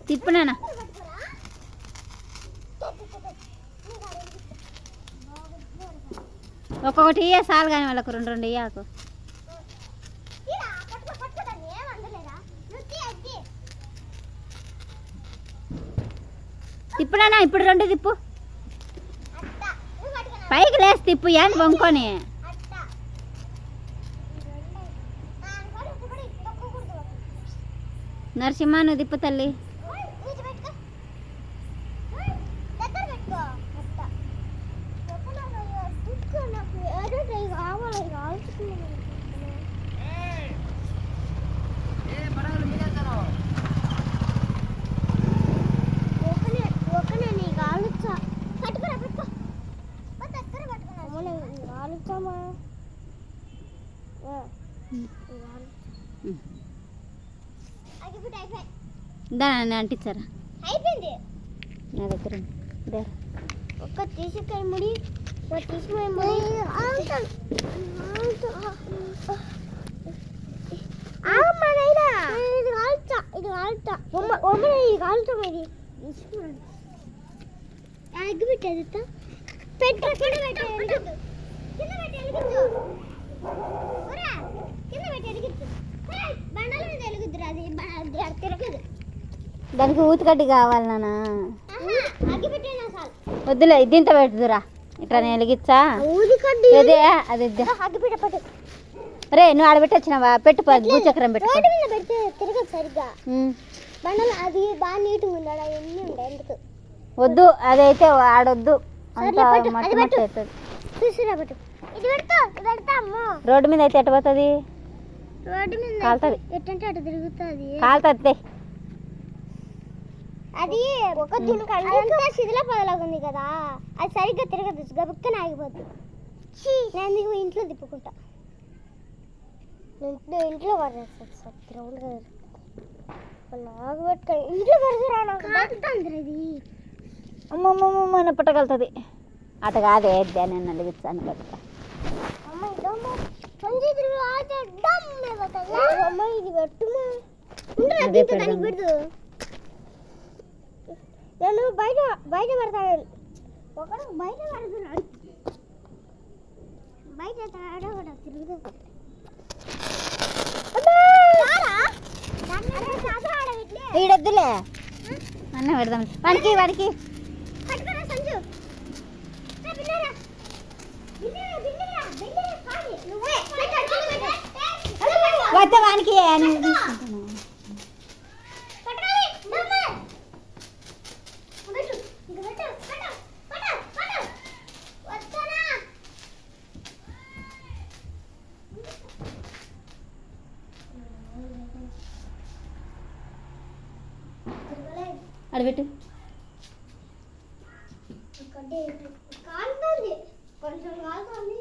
తిప్పునా ఒక్కొక్కటి ఇయ్య చాలు కానీ వాళ్ళకు రెండు రెండు ఇయ్యాకు. తిప్పునా ఇప్పుడు రెండు తిప్పు, పైకి లేసి తిప్పు ఏంటి బొంకొని. నరసింహ నువ్వు తిప్పు తల్లి. దాన్ని అంటించారా అయిపోయింది నా దగ్గర ఒక్క తీసుకాయ ముడి తీసుకుపోయి ఇది కాలుతా ఇది కాలుతా ఇది కాలుతా ఇది అగ్గి పెట్టేది పెట్టు కింద పెట్టు కింద పెట్టి ఎలిగించు కింద పెట్టి ఎలిగించు బండల మీద ఎలుగుద్దురు అది తిరగదు. దానికి ఊతికడ్డి కావాలి నాన్న. వద్దులే దీంతో పెట్టుదురా ఇట్లా నేను వెలిగిచ్చా అదే అది రే నువ్వు ఆడ పెట్టొచ్చినావా పెట్టు భూచక్రం పెట్టు. వద్దు అదైతే ఆడొద్దు రోడ్డు మీద అయితే ఎట్ట పోతుంది కాలుతుంది అది ఒక శిథిల పదలాగా ఉంది కదా అది సరిగ్గా తిరగదు గబుక్కన ఆగిపోద్ది. నేను ఇంట్లో తిప్పుకుంటా ఇంట్లో పడేస్తాను ఇంట్లో పడుతుంది అమ్మమ్మమ్మ పుట్టగలుగుతుంది అట కాదే నేను నలిగిస్తాను కనుక ఇది పెట్టు నేను బయట బయట పడతాను ఒకడు బయట పడుతున్నాడు బయట కూడా తిరుగుతుంది ఈడొద్దులే అన్న పెడదాం వాడికి వాడికి వద్ద వానికి అడబెట్టు కాలుతుంది కొంచెం కాలుతుంది